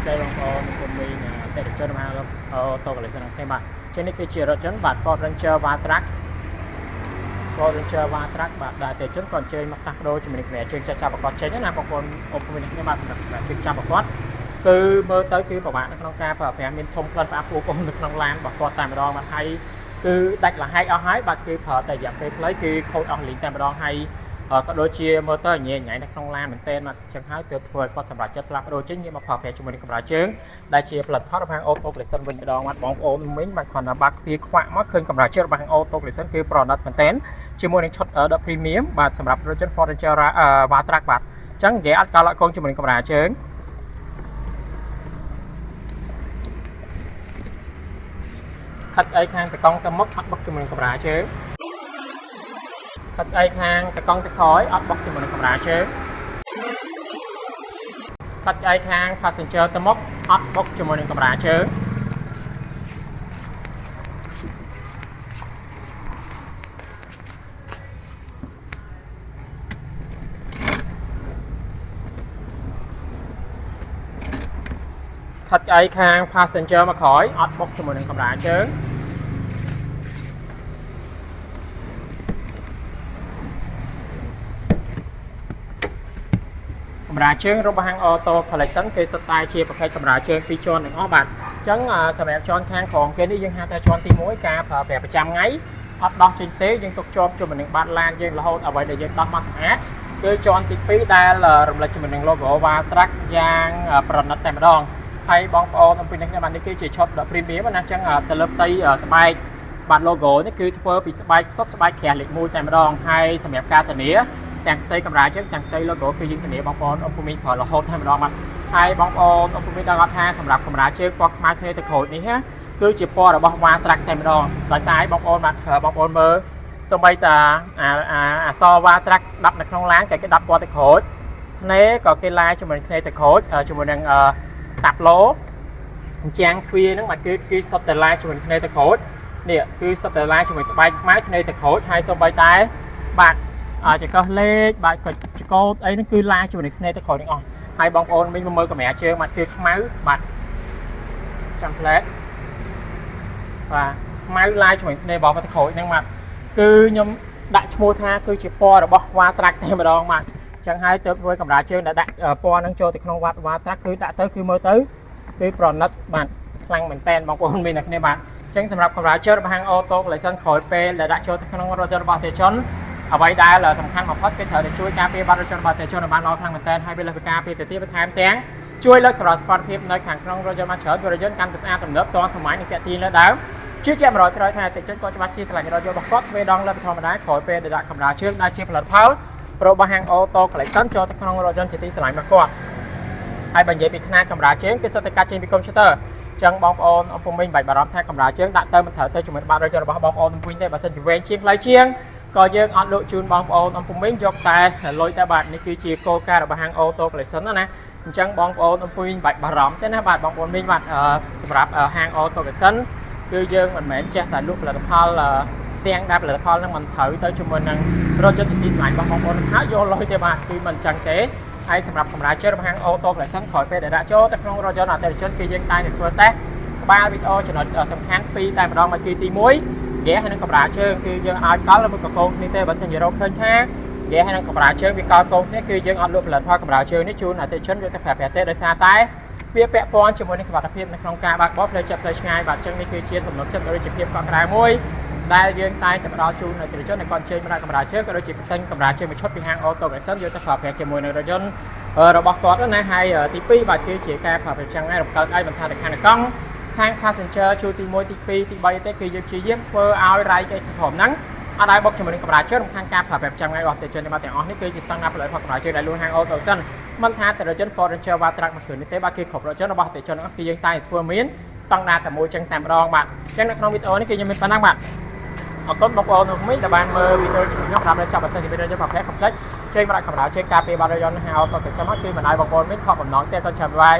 ស្ដីបងប្អូនខ្ញុំមីងតេជជនមហាអូតូកលេសិនទេបាទជានេះគឺជារថយន្តបាទ Ford Ranger Wildtrak Ford Ranger Wildtrak បាទដែលតេជជនក៏អញ្ជើញមកផ្លាស់ប្ដូរជាមួយនឹងគ្នាជើងចាស់ចាប់ប្រកបចេញណាបងប្អូនអូបមីនេះបាទសម្រាប់ជើងចាប់ប្រកបគឺមើលទៅគឺពិបាកនៅក្នុងការប្រើប្រាស់មានធំក្លិនផ្អាប់ពួកបងនៅក្នុងឡានរបស់គាត់តែម្ដងបាទហើយគឺដាច់លហែកអស់ហើយបាទគឺប្រើតែរយៈពេលខ្លីគឺខូចអស់លីងតែម្ដងហើយក៏ដូចជាមើលទៅញ៉ៃញ៉ៃនៅក្នុងឡានមែនទែនបាទចឹងហើយទើបធ្វើឲ្យគាត់សម្រាប់ចិត្តផ្លាស់ប្ដូរចេញងាកមកប្រើប្រាស់ជាមួយនឹងកម្រាលជើងដែលជាផលិតផលរបស់ Auto Collection វិញម្ដងបាទបងប្អូនមិញបាទគ្រាន់តែបាក់ពីខ្វាក់មកឃើញកម្រាលជើងរបស់ Auto Collection គឺប្រណិតមែនទែនជាមួយនឹងឈុតដក Premium បាទសម្រាប់រថយន្ត Ford Ranger Wildtrak បាទចឹងនិយាយអត់កលកូនជាមួយនឹងកម្រាលជើងខិតអីខាងតកង់ទៅមុខអត់បុកជាមួយនឹងកម្រាលជើងខិតអីខាងតកង់ទៅក្រោយអត់បុកជាមួយនឹងកម្រាលជើងខិតអីខាង passenger ទៅមុខអត់បុកជាមួយនឹងកម្រាលជើងខិតអីខាង passenger មកក្រោយអត់បុកជាមួយនឹងកម្រាលជើងកម្រាលជើងរបស់ហាង Auto Collection គេសុទ្ធតែជាប្រភេទកម្រាលជើងពីរជាន់ទាំងអស់បាទអញ្ចឹងសម្រាប់ជាន់ខាងក្រោមគេនេះយើងហៅថាជាន់ទី1ការប្រើប្រាស់ប្រចាំថ្ងៃអត់ដោះចេញទេយើងទុកជាប់ជាមួយនឹងបាតឡានយើងរហូតអ្វីដែលយើងដោះមកសម្អាតគឺជាន់ទី2ដែលរំលេចជាមួយនឹង logo Wildtrak យ៉ាងប្រណិតតែម្ដងហើយបងប្អូនអំពីនេះបាទនេះគឺជាឈុត Premium ណាអញ្ចឹងទៅលើផ្ទៃស្បែកបាទ logo នេះគឺធ្វើពីស្បែកសុទ្ធស្បែកក្រាស់លេខ1តែម្ដងហើយសម្រាប់ការធានាទាំងផ្ទៃកម្រាលជើងទាំងផ្ទៃ logo គឺយើងធានាបងប្អូនអពុមីប្រើរហូតតែម្ដងបាទហើយបងប្អូនអពុមីដឹងអត់ថាសម្រាប់កម្រាលជើងពណ៌ខ្មៅគ្នាទៅក្រូចនេះគឺជាពណ៌របស់ Wildtrak តែម្ដងដោយសារបងប្អូនបាទបងប្អូនមើលសូម្បីតាអស Wildtrak ដាប់នៅក្នុងឡានគេដាប់ពណ៌ទៅក្រូចភ្នែក៏គេឡាយជាមួយគ្នាទៅក្រូចជាមួយនឹងតាប់ឡូអញ្ចឹងទ្វារហ្នឹងបាទគឺសុទ្ធតែឡាយជាមួយគ្នាទៅក្រូចនេះគឺសុទ្ធតែឡាយជាមួយស្បែកខ្មៅគ្នាទៅក្រូចហើយសូម្បីតែបាទចង្កឹះលេខបាទក៏ចកោតអីហ្នឹងគឺឡាយជាមួយនឹងគ្នាទៅក្រូចទាំងអស់ហើយបងប្អូនមិញមើលកម្រាលជើងបាទគឺខ្មៅបាទចាំផ្លែតបាទខ្មៅឡាយជាមួយគ្នារបស់ទៅក្រូចហ្នឹងបាទគឺខ្ញុំដាក់ឈ្មោះថាគឺជាពណ៌របស់ Wildtrak តែម្ដងបាទចឹងហើយទៅធ្វើកម្រាលជើងដែលដាក់ពណ៌ហ្នឹងចូលទៅក្នុង Wildtrak គឺដាក់ទៅគឺមើលទៅគឺប្រណិតបាទខ្លាំងមែនតើបងប្អូនមានតែគ្នាបាទចឹងសម្រាប់កម្រាលជើងរបស់ហាង Auto Collection ក្រោយពេលដែលដាក់ចូលទៅក្នុងរថយន្តរបស់អតិថិជនអ្វីដែលសំខាន់បំផុតគឺត្រូវតែជួយការពារបាត់រថយន្តរបស់អតិថិជនឲ្យបានល្អខ្លាំងមែនតើហើយវាលើសពីការពារទៅទៀតបន្ថែមទាំងជួយលើកសម្រាប់សុខភាពនៅខាងក្នុងរថយន្តមកច្រើនរថយន្តកាន់តែស្អាតទំនើបទាន់សម័យនិងទាក់ទាញលើដើមជឿជាក់ 100% ថាអតិថិជនក៏ច្បាស់ជាឆ្លាញ់រថយន្តរបស់គាត់ពេលដងលើធម្មតាក្រោយពេលដែលដាក់កម្រាលជើងដែលជាផលិតផលរបស់ហាង Auto Collection ចូលទៅក្នុងរថយន្តជាទីស្រឡាញ់របស់គាត់ហើយបើនិយាយពីຂະຫນາດកម្រាលជើងគឺសិតតែកាត់ចេញពីកុំព្យូទ័រចឹងបងប្អូនអំពុំមិញបាច់បារម្ភថាកម្រាលជើងដាក់ទៅមិនត្រូវទៅជាមួយបាតរថយន្តរបស់បងប្អូនអំពុំទេបើសិនជាវែងជាងខ្លីជាងក៏យើងអត់លក់ជូនបងប្អូនអំពុំមិញយកតែលុយតែបាទនេះគឺជាគោលការណ៍របស់ហាង Auto Collection ណាអញ្ចឹងបងប្អូនអំពុំមិញបាច់បារម្ភទេណាបាទបងប្អូនមិញបាទសម្រាប់ហាង Auto Collection គឺយើងមិនមែនចេះតែលក់ផលិតផលទាំងដែលផលិតផលហ្នឹងមិនត្រូវទៅជាមួយនឹងរថយន្តទីស្រឡាញ់របស់បងប្អូនហើយយកលុយទេបាទគឺមិនអញ្ចឹងទេហើយសម្រាប់កម្រាលជើងរបស់ហាង Auto Collection ក្រោយពេលដែលដាក់ចូលទៅក្នុងរថយន្តអតិថិជនគឺយើងតែងតែធ្វើតេស្តក្បាលវីដេអូចំណុចសំខាន់ពីរតែម្ដងមកគឺទី1ហ្គេហើយនឹងកម្រាលជើងគឺយើងឲ្យកលឬក៏កោងនេះទេបើសិនជារកឃើញថាហ្គេហើយនឹងកម្រាលជើងវាកលកោងនេះគឺយើងអត់លក់ផលិតផលកម្រាលជើងនេះជូនអតិថិជនយកទៅប្រើប្រាស់ទេដោយសារតែវាពាក់ព័ន្ធជាមួយនឹងសុវត្ថិភាពនៅក្នុងការបើកបរផ្លូវចិត្តផ្លូវឆ្ងាយបាទចឹងនេះគឺជាទំនុកចិត្តឬជាភាពកក់ក្ដៅមួយដែលយើងតែងតែផ្ដល់ជូនអតិថិជនឲ្យគាត់ជើងប្រាក់កម្រាលជើងក៏ដូចជាទិញកម្រាលជើងមួយឈុតពីហាង Auto Collection យកទៅប្រើប្រាស់ជាមួយនឹងរថយន្តរបស់គាត់ណាហើយទី2បាទគឺជាការប្រើប្រាស់ចឹងហើយរំកិលដៃមិនថាតែខាងកង់ខាង passenger ជួរទី1ទី2ទី3ទេគឺយើងព្យាយាមធ្វើឲ្យរ៉ៃគេក្រុមហ្នឹងអត់ឲ្យបុកជាមួយនឹងកម្រាលជើងរំខានការប្រើប្រាស់ចឹងហើយរបស់អតិថិជនទាំងអស់នេះគឺជាស្តង់ដារផលិតផលកម្រាលជើងដែលលក់ហាង Auto Collection មិនថាតែរថយន្ត Ford Ranger Wildtrak មួយគ្រឿងនេះទេបាទគឺគ្រប់រថយន្តរបស់អតិថិជនហ្នឹងគឺយើងតែធ្វើមានស្តង់ដារតែមួយចឹងតែម្ដងបាទចឹងនៅក្នុងវីដេអូនេះគឺខ្ញុំមានប៉ុណ្ណឹងបាទអរគុណបងប្អូនលោកមីងដែលបានមើលវីដេអូជាមួយខ្ញុំតាមរយៈចាប់បើសិនជាវីដេអូយើងប្រភេទ complex ជើងប្រាក់កម្រាលជើងការពារបាត់រថយន្តហាង Auto Collection គឺមិនឲ្យបងប្អូនមានខកបំណងទេក៏ចាំបាយ